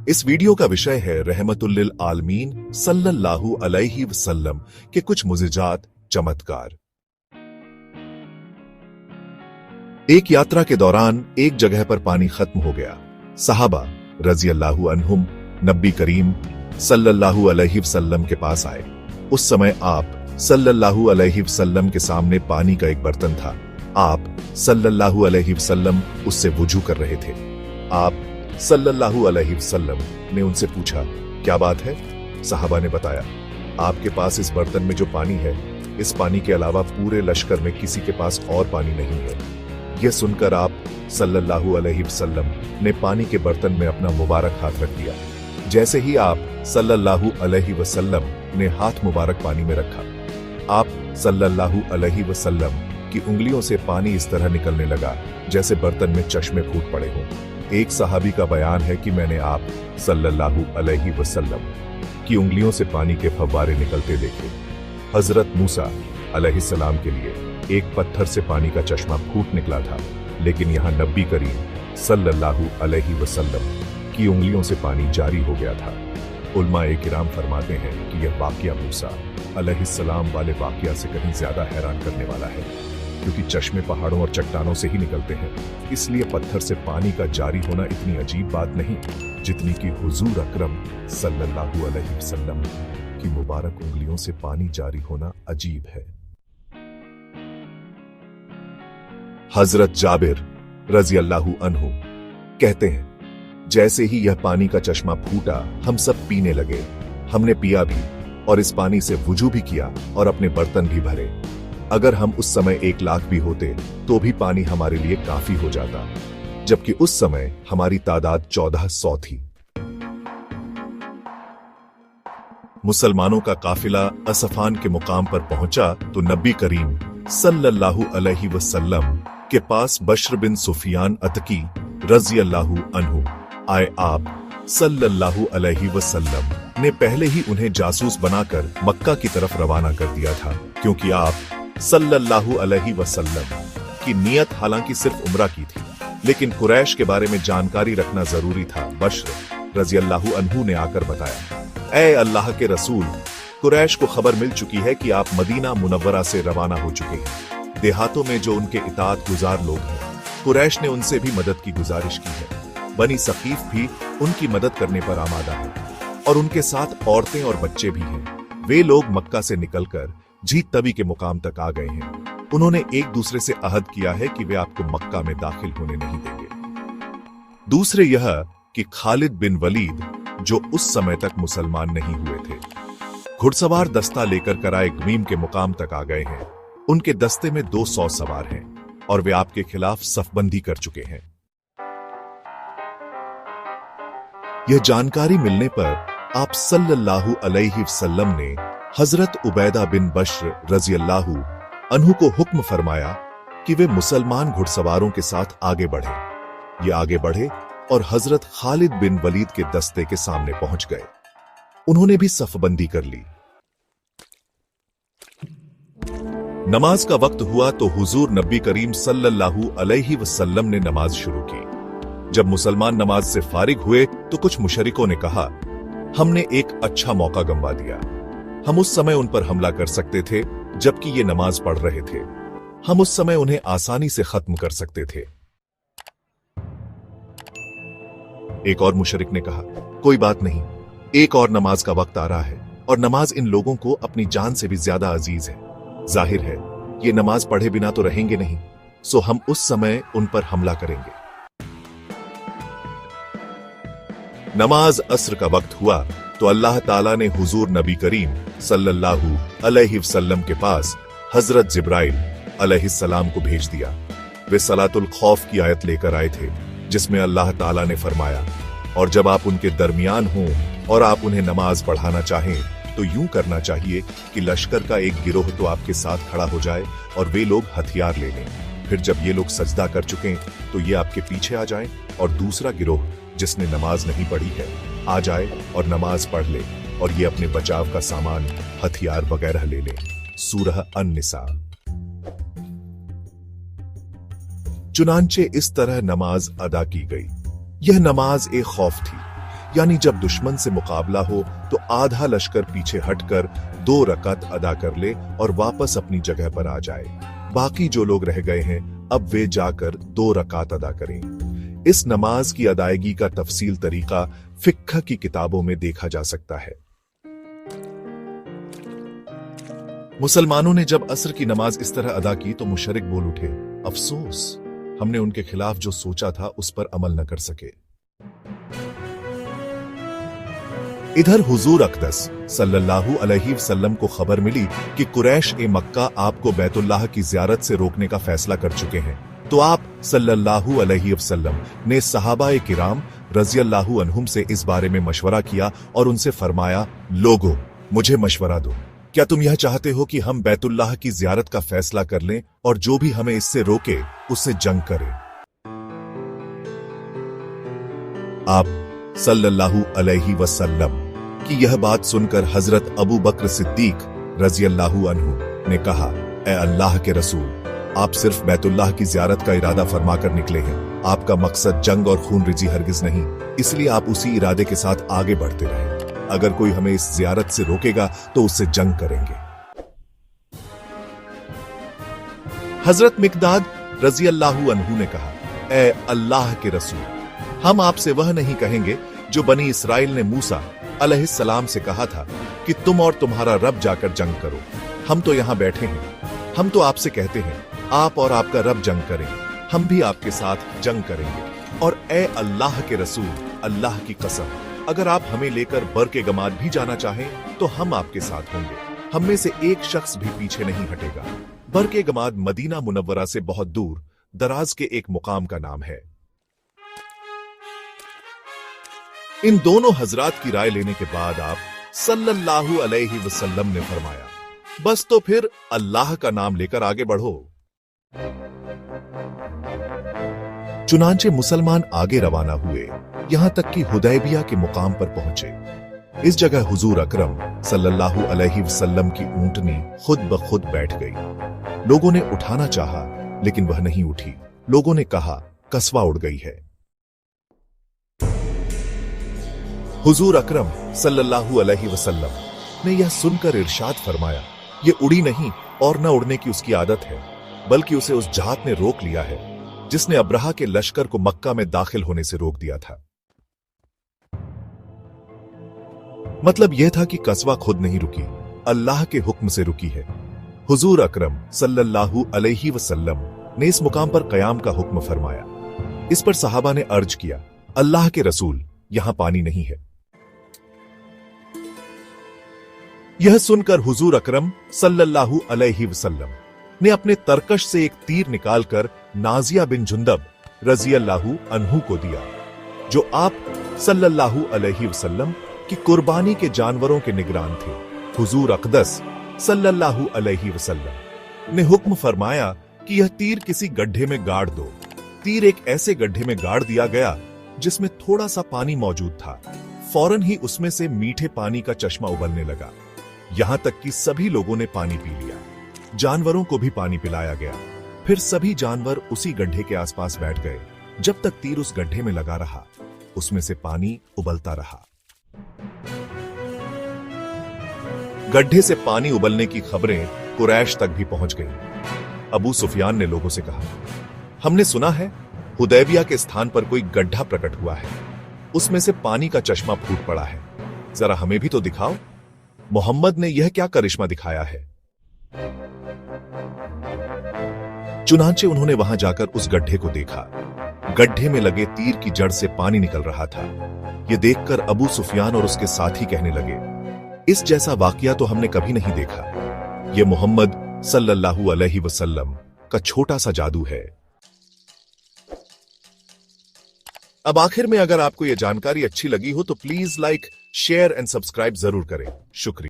इस वीडियो का विषय है रहमतुल्लिल आलमीन सल्लल्लाहु अलैहि वसल्लम के कुछ मुजिजात चमत्कार। एक यात्रा के दौरान एक जगह पर पानी खत्म हो गया। सहाबा रजी अल्लाहु अन्हुम नबी करीम सल्लल्लाहु अलैहि वसल्लम के पास आए। उस समय आप सल्लल्लाहु अलैहि वसल्लम के सामने पानी का एक बर्तन था। आप सल्लल्लाहु अलैहि वसल्लम उससे वुजू कर रहे थे। आप सल्लल्लाहु अलैहि वसल्लम ने उनसे पूछा, क्या बात है? सहाबा ने बताया, आपके पास इस बर्तन में जो पानी है, इस पानी के अलावा पूरे लश्कर में किसी के पास और पानी नहीं है। यह सुनकर आप सल्लल्लाहु अलैहि वसल्लम ने पानी के बर्तन में अपना मुबारक हाथ रख दिया। जैसे ही आप सल्लल्लाहु अलैहि वसल्लम ने हाथ मुबारक पानी में रखा, आप सल्लल्लाहु अलैहि वसल्लम की उंगलियों से पानी इस तरह निकलने लगा जैसे बर्तन में चश्मे फूट पड़े हों। एक सहाबी का बयान है कि मैंने आप सल्लल्लाहु अलैहि वसल्लम की उंगलियों से पानी के फव्वारे निकलते देखे। हजरत मूसा अलैहिस्सलाम के लिए एक पत्थर से पानी का चश्मा फूट निकला था, लेकिन यहाँ नबी करीम सल्लल्लाहु अलैहि वसल्लम की उंगलियों से पानी जारी हो गया था। उलमाए किराम फरमाते हैं कि यह वाकया मूसा अलैहिस्सलाम वाले वाकया से कहीं ज्यादा हैरान करने वाला है, क्योंकि चश्मे पहाड़ों और चट्टानों से ही निकलते हैं। इसलिए पत्थर से पानी का जारी होना इतनी अजीब बात नहीं जितनी कि हुजूर अकरम सल्लल्लाहु अलैहि वसल्लम की मुबारक उंगलियों से पानी जारी होना अजीब है। हजरत जाबिर रजी अल्लाहु अन्हु कहते हैं, जैसे ही यह पानी का चश्मा फूटा, हम सब पीने लगे। हमने पिया भी और इस पानी से वुजू भी किया और अपने बर्तन भी भरे। अगर हम उस समय 1 लाख भी होते तो भी पानी हमारे लिए काफी हो जाता, जबकि उस समय हमारी तादाद 1400 थी। मुसलमानों का काफिला असफान के मुकाम पर पहुंचा तो नबी करीम सल्लल्लाहु अलैहि वसल्लम के पास बश्र बिन सुफियान अतकी रजी अल्लाहु अन्हु आए। आप सल्लल्लाहु अलैहि वसल्लम ने पहले ही उन्हें जासूस बनाकर मक्का की तरफ रवाना कर दिया था, क्योंकि आप सल्लल्लाहु अलैहि वसल्लम की नियत हालांकि सिर्फ उम्रा की थी, लेकिन कुरैश के बारे में जानकारी रखना जरूरी था। बश्र रजी अल्लाहु अन्हु ने आकर बताया, ऐ अल्लाह के रसूल, कुरैश को खबर मिल चुकी है कि आप मदीना मुनव्वरा से रवाना हो चुके हैं। देहातों में जो उनके इताअत गुजार लोग हैं, कुरैश ने उनसे भी मदद की गुजारिश की है। बनी सकीफ भी उनकी मदद करने पर आमादा है और उनके साथ औरतें और बच्चे भी हैं। वे लोग मक्का से निकलकर जीत तबी के मुकाम तक आ गए हैं। उन्होंने एक दूसरे से अहद किया है कि वे आपको मक्का में दाखिल होने नहीं देंगे। दूसरे यह कि खालिद बिन वलीद, जो उस समय तक मुसलमान नहीं हुए थे, घुड़सवार दस्ता लेकर कराए गमीम के मुकाम तक आ गए हैं। उनके दस्ते में 200 सवार हैं और वे आपके खिलाफ सफबंदी कर चुके हैं। यह जानकारी मिलने पर आप सल्लल्लाहु अलैहि वसल्लम ने हजरत उबैदा बिन बश्र रजी अल्लाहु अन्हु को हुक्म फरमाया कि वे मुसलमान घुड़सवारों के साथ आगे बढ़े। ये आगे बढ़े और हजरत खालिद बिन वलीद के दस्ते के सामने पहुंच गए। उन्होंने भी सफबंदी कर ली। नमाज का वक्त हुआ तो हुजूर नबी करीम सल्लल्लाहु अलैहि वसल्लम ने नमाज शुरू की। जब मुसलमान नमाज से फारिग हुए तो कुछ मुशरिकों ने कहा, हमने एक अच्छा मौका गंवा दिया। हम उस समय उन पर हमला कर सकते थे जबकि ये नमाज पढ़ रहे थे। हम उस समय उन्हें आसानी से खत्म कर सकते थे। एक और मुशरिक ने कहा, कोई बात नहीं, एक और नमाज का वक्त आ रहा है और नमाज इन लोगों को अपनी जान से भी ज्यादा अजीज है। जाहिर है ये नमाज पढ़े बिना तो रहेंगे नहीं, सो हम उस समय उन पर हमला करेंगे। नमाज अस्र का वक्त हुआ तो अल्लाह ताला ने हुजूर नबी करीम सल्लल्लाहु अलैहि वसल्लम के पास हजरत जिब्राइल अलैहिस्सलाम को भेज दिया। वे सलातुल खौफ की आयत लेकर आए थे, जिसमें अल्लाह ताला ने फरमाया, और जब आप उनके दरमियान हों और आप उन्हें नमाज पढ़ाना चाहें तो यूं करना चाहिए कि लश्कर का एक गिरोह तो आपके साथ खड़ा हो जाए और वे लोग हथियार ले लें। फिर जब ये लोग सजदा कर चुके तो ये आपके पीछे आ जाएं और दूसरा गिरोह जिसने नमाज नहीं पढ़ी है आ जाए और नमाज पढ़ ले, और ये अपने बचाव का सामान, हथियार वगैरह ले ले। सूरह अन-निसा। चुनांचे इस तरह नमाज अदा की गई। यह नमाज एक खौफ थी, यानी जब दुश्मन से मुकाबला हो तो आधा लश्कर पीछे हटकर 2 रकात अदा कर ले और वापस अपनी जगह पर आ जाए। बाकी जो लोग रह गए हैं अब वे जाकर 2 रकात अदा करें। इस नमाज की अदायगी का तफसील तरीका फिक्ह की किताबों में देखा जा सकता है। मुसलमानों ने जब असर की नमाज इस तरह अदा की तो मुशरिक बोल उठे, अफसोस, हमने उनके खिलाफ जो सोचा था उस पर अमल न कर सके। इधर हुजूर अक़दस सल्लल्लाहु अलैहि वसल्लम को खबर मिली कि कुरैश ए मक्का आपको बैतुल्लाह की ज़ियारत से रोकने का फैसला कर चुके हैं, तो आप सल्लल्लाहु अलैहि वसल्लम ने सहाबाए किराम रज़ियल्लाहु अन्हुम से इस बारे में मशवरा किया और उनसे फरमाया, लोगों, मुझे मशवरा दो, क्या तुम यह चाहते हो कि हम बैतुल्लाह की ज़ियारत का फैसला कर लें और जो भी हमें इससे रोके उससे जंग करें? आप सल्लल्लाहु अलैहि वसल्लम की यह बात सुनकर हजरत अबू बकर सिद्दीक रज़ियल्लाहु अन्हु ने कहा, ए अल्लाह के रसूल, आप सिर्फ बैतुल्लाह की ज़ियारत का इरादा फरमाकर निकले हैं, आपका मकसद जंग और खून रिजी हरगिज नहीं, इसलिए आप उसी इरादे के साथ आगे बढ़ते रहें। अगर कोई हमें इस ज़ियारत से रोकेगा तो उससे जंग करेंगे। हजरत मिकदाद रज़ियल्लाहु अन्हु ने कहा, ए अल्लाह के रसूल, हम आपसे वह नहीं कहेंगे जो बनी इसराइल ने मूसा अलैहिस्सलाम से कहा था कि तुम और तुम्हारा रब जाकर जंग करो। हम तो यहां बैठे हैं, हम तो आपसे कहते हैं आप और आपका रब जंग करें, हम भी आपके साथ जंग करेंगे। और ए अल्लाह के रसूल, अल्लाह की कसम, अगर आप हमें लेकर बरके-गमाद भी जाना चाहें तो हम आपके साथ होंगे, हम में से एक शख्स भी पीछे नहीं हटेगा। बरके-गमाद मदीना मुनव्वरा से बहुत दूर दराज के एक मुकाम का नाम है। इन दोनों हजरात की राय लेने के बाद आप सल्लल्लाहु अलैहि वसल्लम ने फरमाया, बस तो फिर अल्लाह का नाम लेकर आगे बढ़ो। चुनांचे मुसलमान आगे रवाना हुए, यहां तक कि हुदैबिया के मुकाम पर पहुंचे। इस जगह हुजूर अकरम सल्लल्लाहु अलैहि वसल्लम की ऊंटनी खुद ब खुद बैठ गई। लोगों ने उठाना चाहा, लेकिन वह नहीं उठी। लोगों ने कहा, कसवा उड़ गई है। हुजूर अकरम सल्लल्लाहु अलैहि वसल्लम ने यह सुनकर इरशाद फरमाया, ये उड़ी नहीं और न उड़ने की उसकी आदत है, बल्कि उसे उस जात ने रोक लिया है जिसने अब्रहा के लश्कर को मक्का में दाखिल होने से रोक दिया था। मतलब यह था कि कस्वा खुद नहीं रुकी, अल्लाह के हुक्म से रुकी है। हुजूर अकरम सल्लल्लाहु अलैहि वसल्लम ने इस मुकाम पर कयाम का हुक्म फरमाया। इस पर सहाबा ने अर्ज किया, अल्लाह के रसूल, यहां पानी नहीं है। यह सुनकर हुजूर अकरम सल्लल्लाहु अलैहि वसल्लम ने अपने तरकश से एक तीर निकालकर नाजिया बिन जुंदब रज़ियल्लाहु अन्हु को दिया, जो आप सल्लल्लाहु अलैहि वसल्लम की कुर्बानी के जानवरों के निगरान थे। हुजूर अक़दस सल्लल्लाहु अलैहि वसल्लम ने हुक्म फरमाया कि यह तीर किसी गड्ढे में गाड़ दो। तीर एक ऐसे गड्ढे में गाड़ दिया गया जिसमें थोड़ा सा पानी मौजूद था। फौरन ही उसमें से मीठे पानी का चश्मा उबलने लगा, यहां तक कि सभी लोगों ने पानी पी लिया। जानवरों को भी पानी पिलाया गया। फिर सभी जानवर उसी गड्ढे के आसपास बैठ गए। जब तक तीर उस गड्ढे में लगा रहा, उसमें से पानी उबलता रहा। गड्ढे से पानी उबलने की खबरें कुरैश तक भी पहुंच गईं। अबू सुफियान ने लोगों से कहा, हमने सुना है हुदैबिया के स्थान पर कोई गड्ढा प्रकट हुआ है, उसमें से पानी का चश्मा फूट पड़ा है, जरा हमें भी तो दिखाओ। मोहम्मद ने यह क्या करिश्मा दिखाया है? चुनांचे उन्होंने वहां जाकर उस गड्ढे को देखा। गड्ढे में लगे तीर की जड़ से पानी निकल रहा था। यह देखकर अबू सुफियान और उसके साथी कहने लगे, इस जैसा वाकया तो हमने कभी नहीं देखा। यह मोहम्मद सल्लल्लाहु अलैहि वसल्लम का छोटा सा जादू है। अब आखिर में अगर आपको यह जानकारी अच्छी लगी हो तो please like, share and subscribe जरूर करें। शुक्रिया।